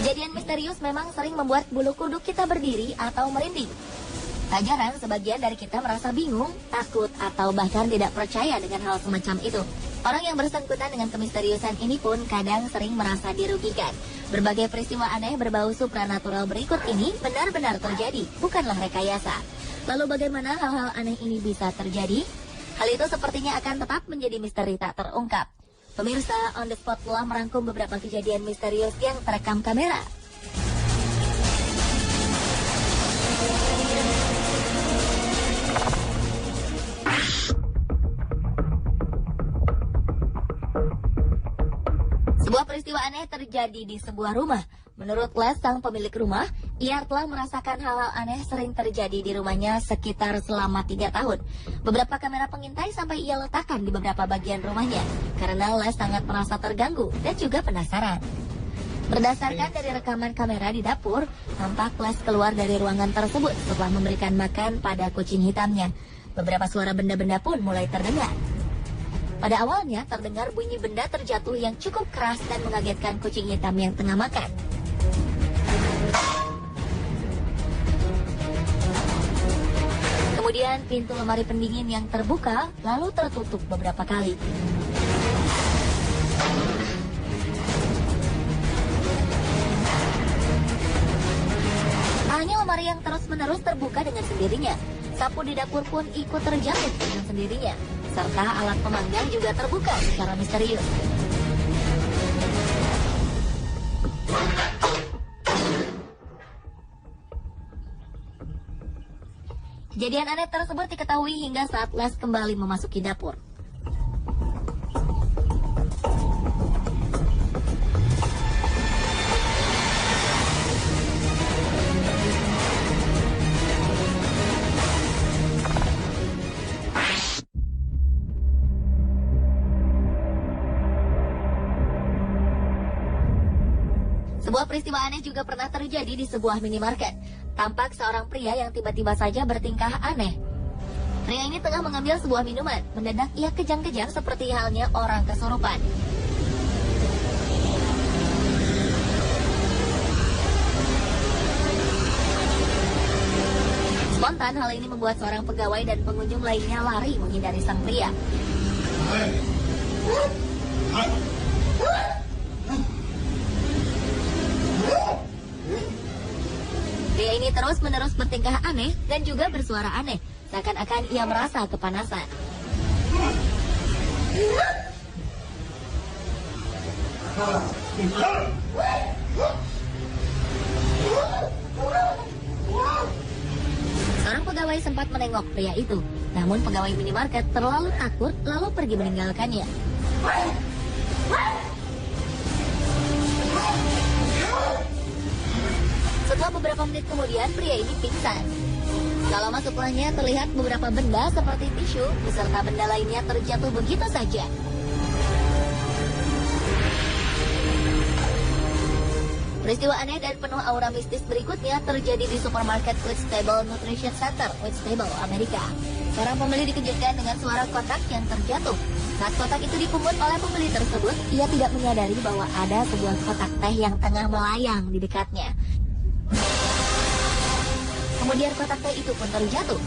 Kejadian misterius memang sering membuat bulu kuduk kita berdiri atau merinding. Tak jarang sebagian dari kita merasa bingung, takut, atau bahkan tidak percaya dengan hal semacam itu. Orang yang bersangkutan dengan kemisteriusan ini pun kadang sering merasa dirugikan. Berbagai peristiwa aneh berbau supranatural berikut ini benar-benar terjadi, bukanlah rekayasa. Lalu bagaimana hal-hal aneh ini bisa terjadi? Hal itu sepertinya akan tetap menjadi misteri tak terungkap. Pemirsa, On The Spot telah merangkum beberapa kejadian misterius yang terekam kamera. Sebuah peristiwa aneh terjadi di sebuah rumah. Menurut Les, sang pemilik rumah, ia telah merasakan hal-hal aneh sering terjadi di rumahnya sekitar selama 3 tahun. Beberapa kamera pengintai sampai ia letakkan di beberapa bagian rumahnya, karena Les sangat merasa terganggu dan juga penasaran. Berdasarkan dari rekaman kamera di dapur, tampak Les keluar dari ruangan tersebut setelah memberikan makan pada kucing hitamnya. Beberapa suara benda-benda pun mulai terdengar. Pada awalnya terdengar bunyi benda terjatuh yang cukup keras dan mengagetkan kucing hitam yang tengah makan. Kemudian pintu lemari pendingin yang terbuka lalu tertutup beberapa kali. Hanya lemari yang terus-menerus terbuka dengan sendirinya. Sapu di dapur pun ikut terjatuh dengan sendirinya. Serta alat pemanggang juga terbuka secara misterius. Kejadian aneh tersebut diketahui hingga saat Les kembali memasuki dapur. Sebuah peristiwa aneh juga pernah terjadi di sebuah minimarket. Tampak seorang pria yang tiba-tiba saja bertingkah aneh. Pria ini tengah mengambil sebuah minuman. Mendadak ia kejang-kejang seperti halnya orang kesurupan. Spontan hal ini membuat seorang pegawai dan pengunjung lainnya lari menghindari sang pria. Pria ini terus-menerus bertingkah aneh dan juga bersuara aneh, seakan-akan ia merasa kepanasan. Seorang pegawai sempat menengok pria itu, namun pegawai minimarket terlalu takut lalu pergi meninggalkannya. Setelah beberapa menit kemudian, pria ini pingsan. Tak lama setelahnya terlihat beberapa benda seperti tisu beserta benda lainnya terjatuh begitu saja. Peristiwa aneh dan penuh aura mistis berikutnya terjadi di supermarket Whitstable Nutrition Center, Whitstable, Amerika. Seorang pembeli dikejutkan dengan suara kotak yang terjatuh. Saat kotak itu dipungut oleh pembeli tersebut, ia tidak menyadari bahwa ada sebuah kotak teh yang tengah melayang di dekatnya. Kemudian kotak teh itu pun terjatuh.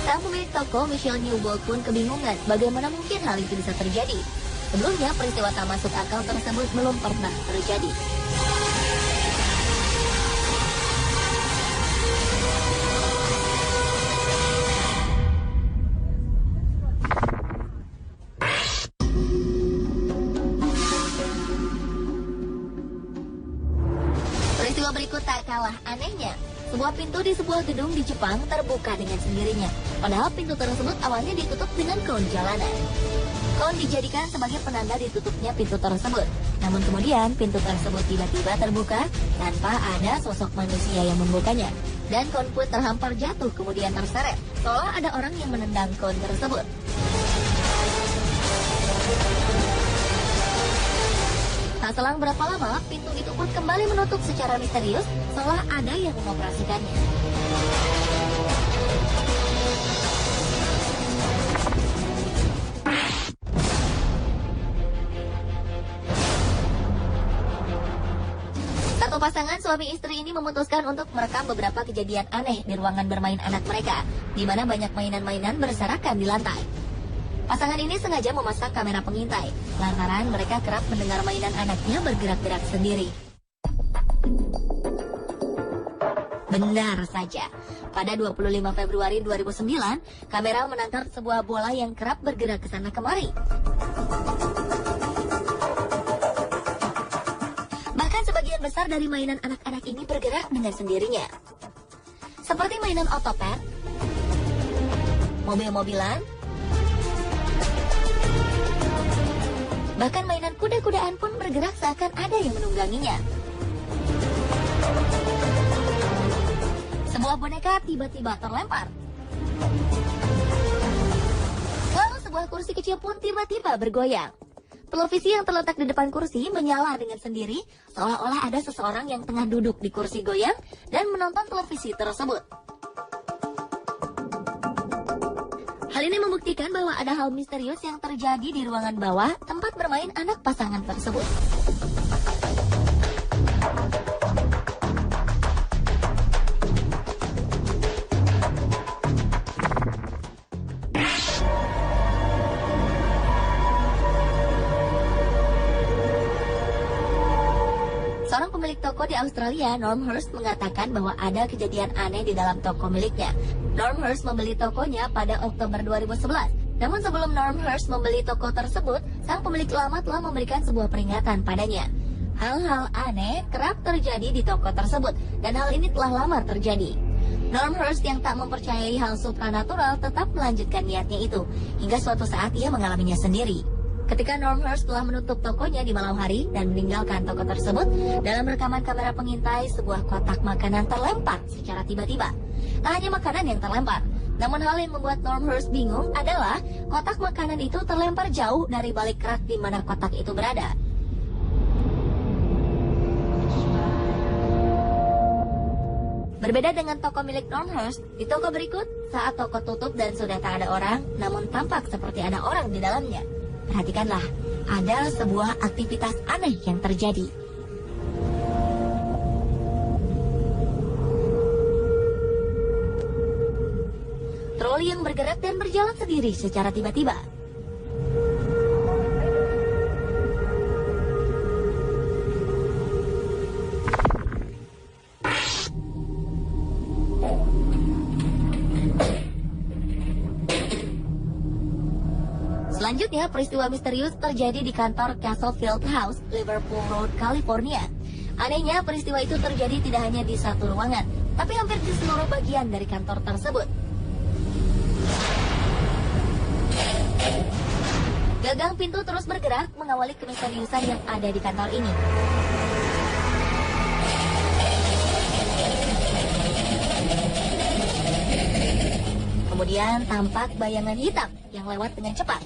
Sang pemilik toko, Michelle Newbold, pun kebingungan bagaimana mungkin hal itu bisa terjadi. Sebelumnya, peristiwa tak masuk akal tersebut belum pernah terjadi. Peristiwa berikut tak kalah anehnya. Sebuah pintu di sebuah gedung di Jepang terbuka dengan sendirinya. Padahal pintu tersebut awalnya ditutup dengan kon jalanan. Kon dijadikan sebagai penanda ditutupnya pintu tersebut. Namun kemudian pintu tersebut tiba-tiba terbuka tanpa ada sosok manusia yang membukanya. Dan kon pun terhampar jatuh kemudian terseret. Seolah ada orang yang menendang kon tersebut. Tak selang berapa lama, pintu itu pun kembali menutup secara misterius, seolah ada yang mengoperasikannya. Pasangan suami istri ini memutuskan untuk merekam beberapa kejadian aneh di ruangan bermain anak mereka, di mana banyak mainan-mainan berserakan di lantai. Pasangan ini sengaja memasang kamera pengintai, lantaran mereka kerap mendengar mainan anaknya bergerak-gerak sendiri. Benar saja, pada 25 Februari 2009, kamera menangkap sebuah bola yang kerap bergerak ke sana kemari. Bahkan sebagian besar dari mainan anak-anak ini bergerak dengan sendirinya. Seperti mainan otopet, mobil-mobilan, bahkan mainan kuda-kudaan pun bergerak seakan ada yang menungganginya. Sebuah boneka tiba-tiba terlempar. Lalu sebuah kursi kecil pun tiba-tiba bergoyang. Televisi yang terletak di depan kursi menyala dengan sendiri, seolah-olah ada seseorang yang tengah duduk di kursi goyang dan menonton televisi tersebut. Hal ini membuktikan bahwa ada hal misterius yang terjadi di ruangan bawah tempat bermain anak pasangan tersebut. Seorang pemilik toko di Australia, Norm Hurst, mengatakan bahwa ada kejadian aneh di dalam toko miliknya. Norm Hurst membeli tokonya pada Oktober 2011. Namun sebelum Norm Hurst membeli toko tersebut, sang pemilik lama telah memberikan sebuah peringatan padanya. Hal-hal aneh kerap terjadi di toko tersebut, dan hal ini telah lama terjadi. Norm Hurst yang tak mempercayai hal supranatural tetap melanjutkan niatnya itu, hingga suatu saat ia mengalaminya sendiri. Ketika Norm Hurst telah menutup tokonya di malam hari dan meninggalkan toko tersebut, dalam rekaman kamera pengintai sebuah kotak makanan terlempar secara tiba-tiba. Tak hanya makanan yang terlempar, namun hal yang membuat Norm Hurst bingung adalah kotak makanan itu terlempar jauh dari balik rak di mana kotak itu berada. Berbeda dengan toko milik Norm Hurst, di toko berikut, saat toko tutup dan sudah tak ada orang, namun tampak seperti ada orang di dalamnya. Perhatikanlah, ada sebuah aktivitas aneh yang terjadi. Troli yang bergerak dan berjalan sendiri secara tiba-tiba. Selanjutnya, peristiwa misterius terjadi di kantor Castle Field House, Liverpool Road, California. Anehnya, peristiwa itu terjadi tidak hanya di satu ruangan, tapi hampir di seluruh bagian dari kantor tersebut. Gagang pintu terus bergerak mengawali kemisteriusan yang ada di kantor ini. Kemudian tampak bayangan hitam yang lewat dengan cepat.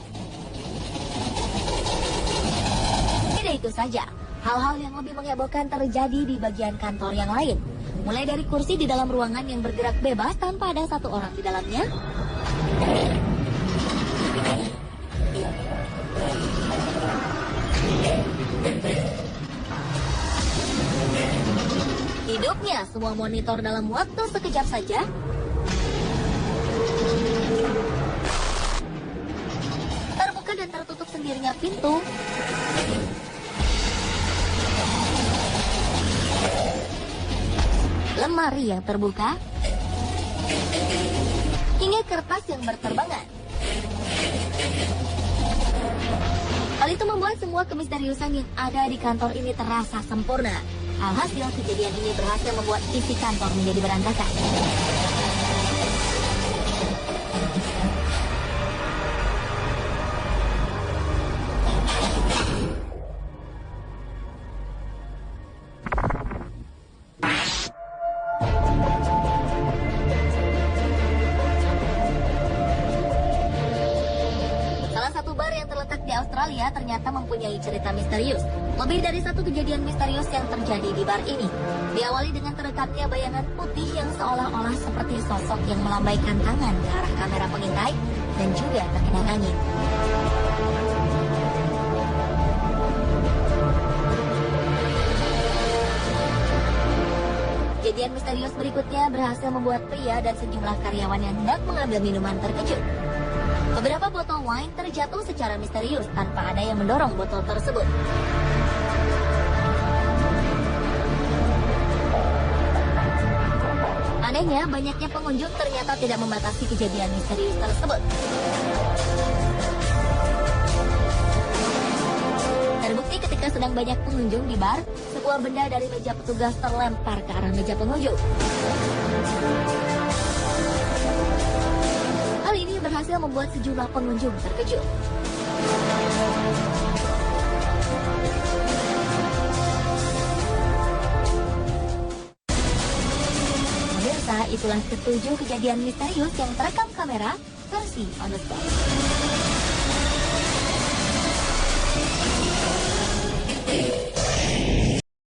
Tidak itu saja, hal-hal yang lebih menghebohkan terjadi di bagian kantor yang lain. Mulai dari kursi di dalam ruangan yang bergerak bebas tanpa ada satu orang di dalamnya, hidupnya semua monitor dalam waktu sekejap saja, terbuka dan tertutup sendirinya pintu, lemari yang terbuka, hingga kertas yang berterbangan. Hal itu membuat semua kemisteriusan yang ada di kantor ini terasa sempurna. Alhasil, kejadian ini berhasil membuat isi kantor menjadi berantakan. Australia ternyata mempunyai cerita misterius. Lebih dari satu kejadian misterius yang terjadi di bar ini. Diawali dengan terekamnya bayangan putih yang seolah-olah seperti sosok yang melambaikan tangan ke arah kamera pengintai dan juga terkena angin. Kejadian misterius berikutnya berhasil membuat pria dan sejumlah karyawan yang hendak mengambil minuman terkejut. Beberapa botol wine terjatuh secara misterius tanpa ada yang mendorong botol tersebut. Anehnya, banyaknya pengunjung ternyata tidak membatasi kejadian misterius tersebut. Terbukti ketika sedang banyak pengunjung di bar, sebuah benda dari meja petugas terlempar ke arah meja pengunjung. Hal ini berhasil membuat sejumlah pengunjung terkejut. Pemirsa, itulah ketujuh kejadian misterius yang terekam kamera versi on the spot.